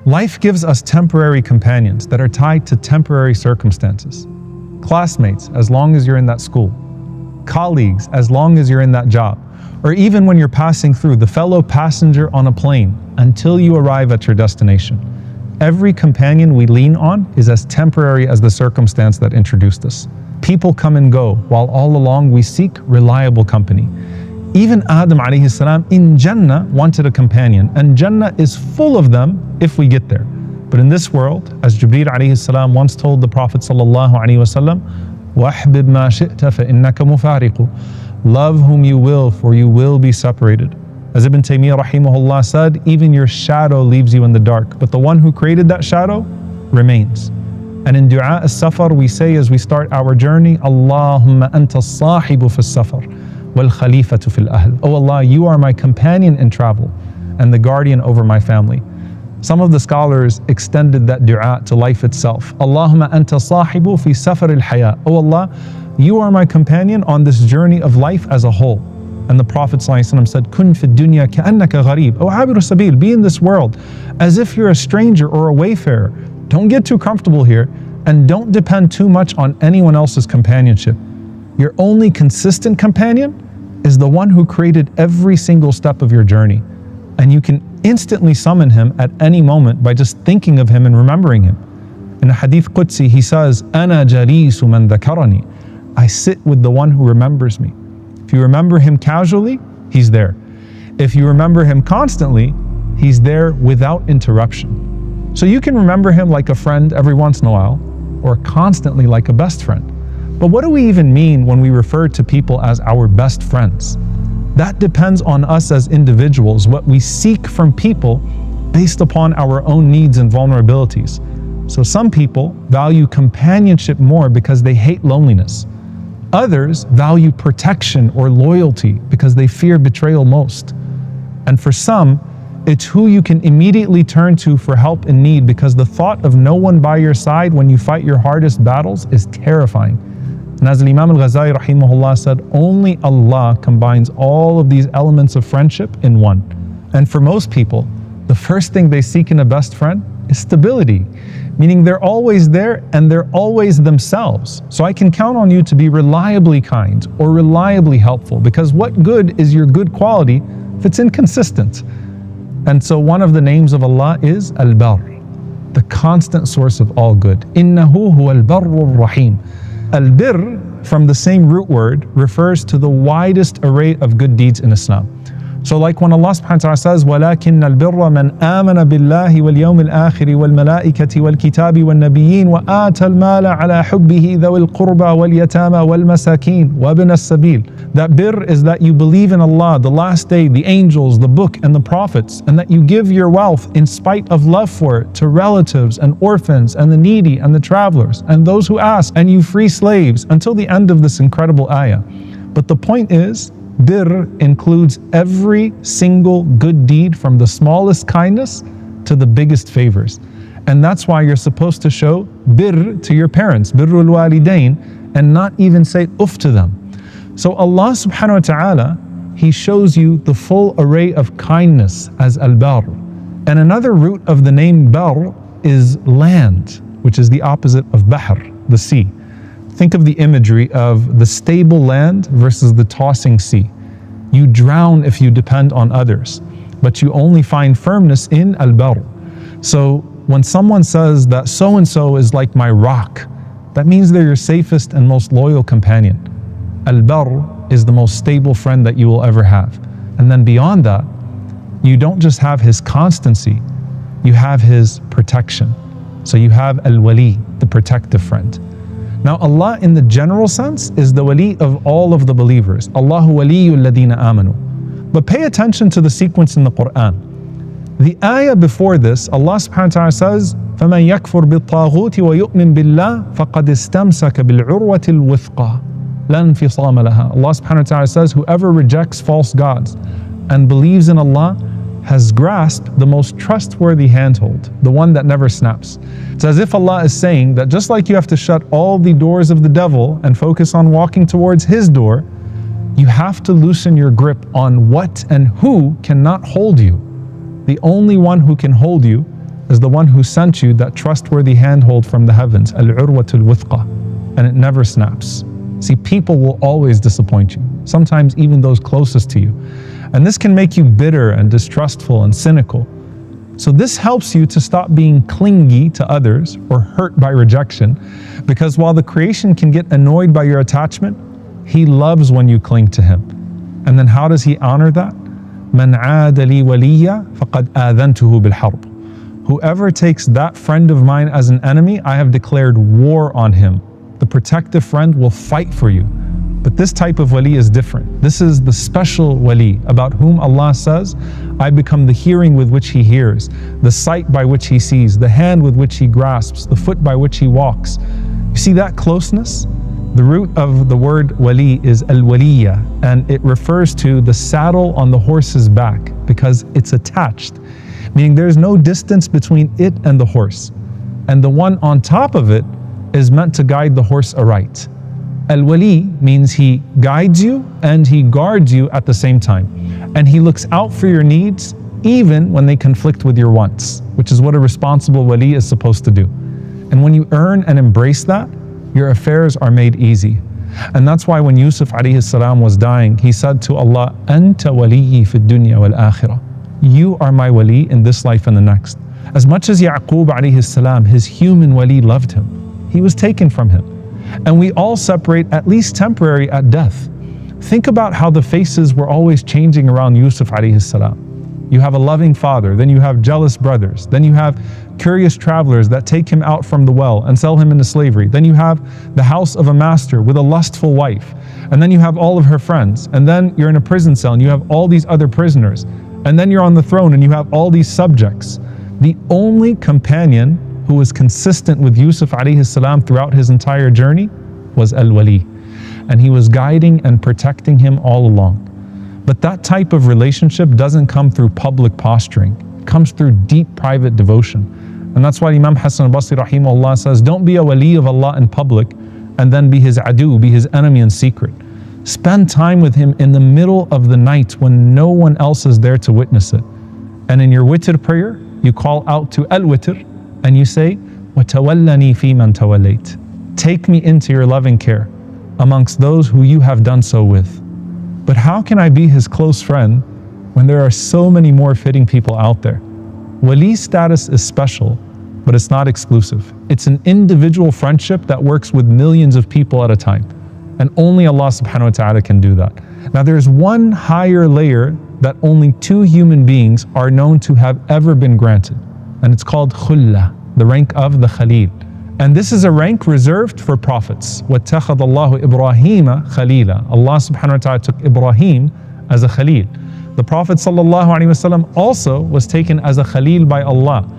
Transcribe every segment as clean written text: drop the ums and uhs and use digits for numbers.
Life gives us temporary companions that are tied to temporary circumstances. Classmates, as long as you're in that school. Colleagues, as long as you're in that job. Or even when you're passing through, the fellow passenger on a plane until you arrive at your destination. Every companion we lean on is as temporary as the circumstance that introduced us. People come and go, while all along we seek reliable company. Even Adam alayhi salam in Jannah wanted a companion, and Jannah is full of them if we get there. But in this world, as Jibreel alayhi salam once told the Prophet sallallahu alaihi wasallam, وَأَحْبِبْ مَا شِئْتَ فَإِنَّكَ مُفَارِقُ. Love whom you will, for you will be separated. As Ibn Taymiyyah rahimahullah said, even your shadow leaves you in the dark, but the one who created that shadow remains. And in Dua as-Safar we say as we start our journey, Allahumma anta as-sahibu fi as-safar wal khalifatu fil ahl. Oh Allah, you are my companion in travel and the guardian over my family. Some of the scholars extended that dua to life itself. Allahumma anta sahibu fi safar al-haya. Oh Allah, you are my companion on this journey of life as a whole. And the Prophet ﷺ said, Kun fi dunya ka'annaka gharib. Oh abiru sabil, be in this world as if you're a stranger or a wayfarer. Don't get too comfortable here, and don't depend too much on anyone else's companionship. Your only consistent companion is the one who created every single step of your journey. And you can instantly summon him at any moment by just thinking of him and remembering him. In a hadith Qudsi, he says, Ana jalisu man dhakarani. I sit with the one who remembers me. If you remember him casually, he's there. If you remember him constantly, he's there without interruption. So you can remember him like a friend every once in a while, or constantly like a best friend. But what do we even mean when we refer to people as our best friends? That depends on us as individuals, what we seek from people based upon our own needs and vulnerabilities. So some people value companionship more because they hate loneliness. Others value protection or loyalty because they fear betrayal most. And for some, it's who you can immediately turn to for help in need, because the thought of no one by your side when you fight your hardest battles is terrifying. And as Imam al-Ghazali rahimahullah said, only Allah combines all of these elements of friendship in one. And for most people, the first thing they seek in a best friend is stability, meaning they're always there and they're always themselves. So I can count on you to be reliably kind or reliably helpful, because what good is your good quality if it's inconsistent? And so one of the names of Allah is Al-Barr, the constant source of all good. Innahu huwa al-barru rahim. Al-birr, from the same root word, refers to the widest array of good deeds in Islam. So like when Allah subhanahu wa ta'ala says, وَلَكِنَّ الْبِرَّ مَنْ آمَنَ بِاللَّهِ وَالْيَوْمِ الْآخِرِ وَالْمَلَائِكَةِ وَالْكِتَابِ وَالنَّبِيِّينَ وَآتَى الْمَالَ عَلَى حُبِّهِ ذَوِي الْقُرْبَى وَالْيَتَامَى وَالْمَسَاكِينَ وَابْنَ السَّبِيلِ. That birr is that you believe in Allah, the last day, the angels, the book, and the prophets, and that you give your wealth in spite of love for it to relatives and orphans and the needy and the travelers and those who ask, and you free slaves, until the end of this incredible ayah. But the point is, birr includes every single good deed, from the smallest kindness to the biggest favors. And that's why you're supposed to show birr to your parents, birrul walidain, and not even say uff to them. So Allah subhanahu wa ta'ala, He shows you the full array of kindness as al-barr. And another root of the name barr is land, which is the opposite of bahr, the sea. Think of the imagery of the stable land versus the tossing sea. You drown if you depend on others, but you only find firmness in al-barr. So when someone says that so-and-so is like my rock, that means they're your safest and most loyal companion. Al-barr is the most stable friend that you will ever have. And then beyond that, you don't just have his constancy, you have his protection. So you have al-wali, the protective friend. Now Allah in the general sense is the wali of all of the believers. Allahu waliyul ladina amanu. But pay attention to the sequence in the Quran. The ayah before this, Allah subhanahu wa ta'ala says, فَمَنْ يَكْفُرْ بِالطَّاغُوتِ وَيُؤْمِنْ بِاللَّهِ فَقَدْ اسْتَمْسَكَ بِالْعُرْوَةِ الْوُثْقَى لَا انْفِصَامَ لَهَا. Allah subhanahu wa ta'ala says, whoever rejects false gods and believes in Allah has grasped the most trustworthy handhold, the one that never snaps. It's as if Allah is saying that just like you have to shut all the doors of the devil and focus on walking towards his door, you have to loosen your grip on what and who cannot hold you. The only one who can hold you is the one who sent you that trustworthy handhold from the heavens, al-urwatul wuthqa, and it never snaps. See, people will always disappoint you, sometimes even those closest to you. And this can make you bitter and distrustful and cynical. So this helps you to stop being clingy to others or hurt by rejection, because while the creation can get annoyed by your attachment, He loves when you cling to Him. And then how does He honor that? مَنْ عَادَ لِي وَلِيًّا فَقَدْ آذَنْتُهُ بِالْحَرْبِ. Whoever takes that friend of mine as an enemy, I have declared war on him. The protective friend will fight for you. But this type of wali is different. This is the special wali about whom Allah says, I become the hearing with which he hears, the sight by which he sees, the hand with which he grasps, the foot by which he walks. You see that closeness? The root of the word wali is al-waliya, and it refers to the saddle on the horse's back because it's attached, meaning there's no distance between it and the horse. And the one on top of it is meant to guide the horse aright. Al-wali means he guides you and he guards you at the same time. And he looks out for your needs even when they conflict with your wants, which is what a responsible wali is supposed to do. And when you earn and embrace that, your affairs are made easy. And that's why when Yusuf alayhi salam was dying, he said to Allah, Anta waliyyi fi dunya wal akhirah. You are my wali in this life and the next. As much as Yaqub alayhi salam, his human wali, loved him, he was taken from him. And we all separate, at least temporary, at death. Think about how the faces were always changing around Yusuf alayhi salam. You have a loving father, then you have jealous brothers, then you have curious travelers that take him out from the well and sell him into slavery. Then you have the house of a master with a lustful wife. And then you have all of her friends. And then you're in a prison cell and you have all these other prisoners. And then you're on the throne and you have all these subjects. The only companion who was consistent with Yusuf alayhi salam throughout his entire journey was Al-Wali. And he was guiding and protecting him all along. But that type of relationship doesn't come through public posturing. It comes through deep private devotion. And that's why Imam Hassan al-Basri rahimahullah says, don't be a wali of Allah in public and then be his adu, be his enemy in secret. Spend time with him in the middle of the night when no one else is there to witness it. And in your witr prayer, you call out to al-witr and you say, وَتَوَلَّنِي فِي مَنْ تَوَلَّيْتَ. Take me into your loving care amongst those who you have done so with. But how can I be his close friend when there are so many more fitting people out there? Wali status is special, but it's not exclusive. It's an individual friendship that works with millions of people at a time. And only Allah subhanahu wa ta'ala can do that. Now there's one higher layer that only two human beings are known to have ever been granted. And it's called khulla, the rank of the Khalil. And this is a rank reserved for prophets. وَاتَّخَذَ اللَّهُ إِبْرَاهِيمَ خَلِيلًا. Allah subhanahu wa ta'ala took Ibrahim as a Khalil. The Prophet sallallahu alaihi wasallam also was taken as a Khalil by Allah.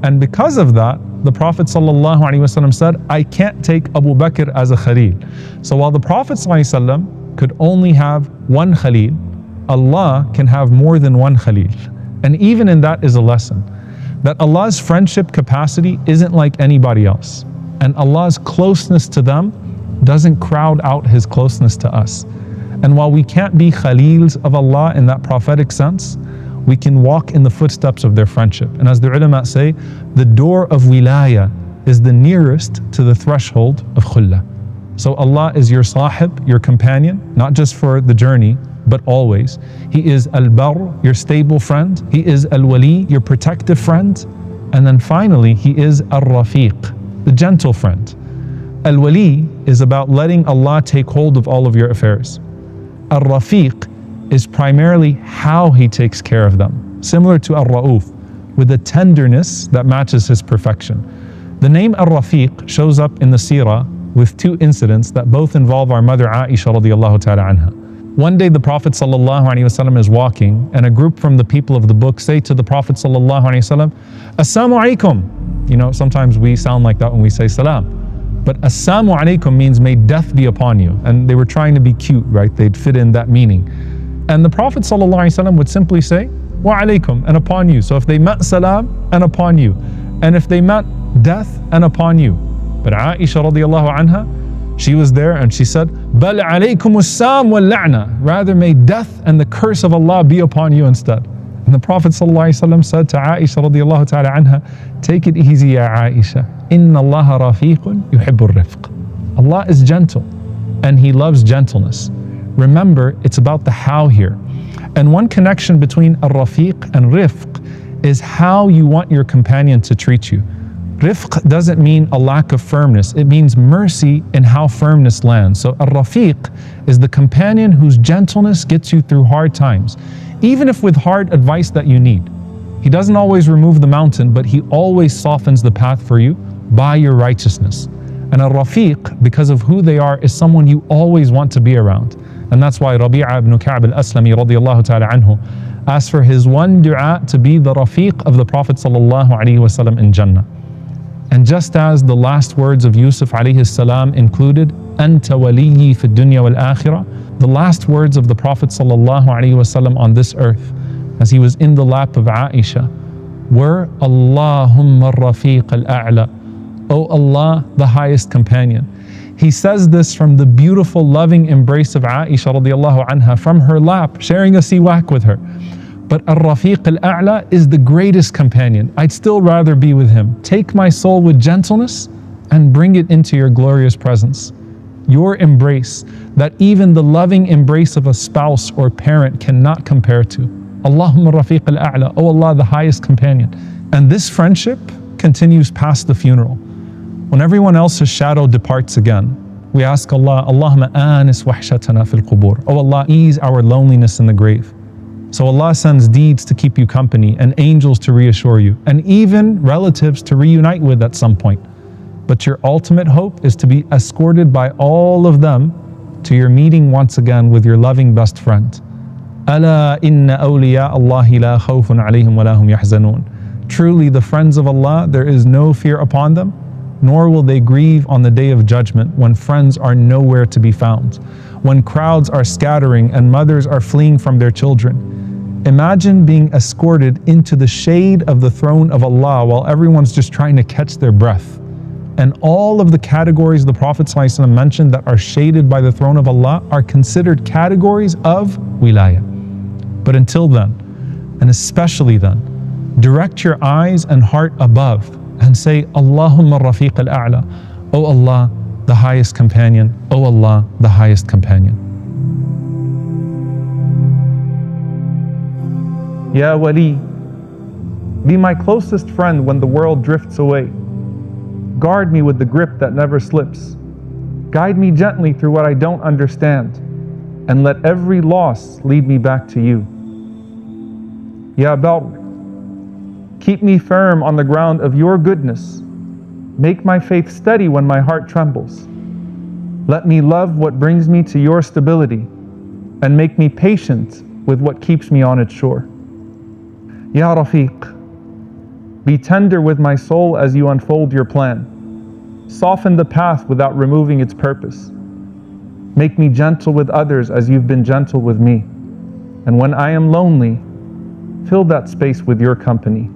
And because of that, the Prophet sallallahu alaihi wasallam said, I can't take Abu Bakr as a Khalil. So while the Prophet sallallahu alaihi wasallam could only have one Khalil, Allah can have more than one Khalil. And even in that is a lesson, that Allah's friendship capacity isn't like anybody else. And Allah's closeness to them doesn't crowd out His closeness to us. And while we can't be Khalils of Allah in that prophetic sense, we can walk in the footsteps of their friendship. And as the ulama say, the door of wilaya is the nearest to the threshold of khulla. So Allah is your sahib, your companion, not just for the journey, but always. He is al-bar, your stable friend. He is al-wali, your protective friend. And then finally, He is ar-rafiq, the gentle friend. Al-wali is about letting Allah take hold of all of your affairs. Ar-rafiq is primarily how He takes care of them, similar to Ar-Ra'uf, with a tenderness that matches His perfection. The name Ar-Rafiq shows up in the seerah with two incidents that both involve our mother Aisha radiallahu ta'ala anha. One day the Prophet sallallahu alaihi wasallam is walking, and a group from the people of the book say to the Prophet sallallahu alaihi wasallam, Assalamu alaikum. You know, sometimes we sound like that when we say salam. But Assalamu alaikum means may death be upon you. And they were trying to be cute, right? They'd fit in that meaning. And the Prophet ﷺ would simply say, wa alaikum, and upon you. So if they meant salam, and upon you. And if they meant death, and upon you. But Aisha radiallahu anha, she was there and she said, bal alaykum as-sam wal la'na. Rather may death and the curse of Allah be upon you instead. And the Prophet ﷺ said to Aisha radiallahu ta'ala anha, take it easy, ya Aisha. Inna Allaha rafiqun yuhibbur rifq. Allah is gentle and He loves gentleness. Remember, it's about the how here. And one connection between ar-rafiq and rifq is how you want your companion to treat you. Rifq doesn't mean a lack of firmness. It means mercy in how firmness lands. So ar-rafiq is the companion whose gentleness gets you through hard times, even if with hard advice that you need. He doesn't always remove the mountain, but He always softens the path for you by your righteousness. And ar-rafiq, because of who they are, is someone you always want to be around. And that's why Rabi'a ibn Ka'b al-Aslami radiyallahu ta'ala anhu asked for his one dua to be the rafiq of the Prophet sallallahu alaihi wasallam in Jannah. And just as the last words of Yusuf alayhi salam included, Anta waliyyi fi dunya wal akhirah, the last words of the Prophet sallallahu alaihi wasallam on this earth, as he was in the lap of Aisha, were Allahumma rafiq al-a'la, O Allah, the highest companion. He says this from the beautiful, loving embrace of Aisha radiallahu anha, from her lap, sharing a siwak with her. But Ar-Rafiq al-A'la is the greatest companion. I'd still rather be with him. Take my soul with gentleness and bring it into your glorious presence. Your embrace, that even the loving embrace of a spouse or parent cannot compare to. Allahumma Rafiq al-A'la, O Allah, the highest companion. And this friendship continues past the funeral. When everyone else's shadow departs again, we ask Allah, Allahumma anis wahshatana fil qubur. O Allah, ease our loneliness in the grave. So Allah sends deeds to keep you company and angels to reassure you and even relatives to reunite with at some point. But your ultimate hope is to be escorted by all of them to your meeting once again with your loving best friend. Ala inna awliya Allahi la khawfun alayhim wa lahum yahzanun. Truly the friends of Allah, there is no fear upon them, nor will they grieve on the day of judgment when friends are nowhere to be found, when crowds are scattering and mothers are fleeing from their children. Imagine being escorted into the shade of the throne of Allah while everyone's just trying to catch their breath. And all of the categories the Prophet ﷺ mentioned that are shaded by the throne of Allah are considered categories of wilayah. But until then, and especially then, direct your eyes and heart above and say, Allahumma Rafiq al-A'la, O Allah, the highest companion, O Allah, the highest companion. Ya Wali, be my closest friend when the world drifts away. Guard me with the grip that never slips. Guide me gently through what I don't understand, and let every loss lead me back to you. Ya Barr, keep me firm on the ground of your goodness. Make my faith steady when my heart trembles. Let me love what brings me to your stability, and make me patient with what keeps me on its shore. Ya Rafiq, be tender with my soul as you unfold your plan. Soften the path without removing its purpose. Make me gentle with others as you've been gentle with me. And when I am lonely, fill that space with your company.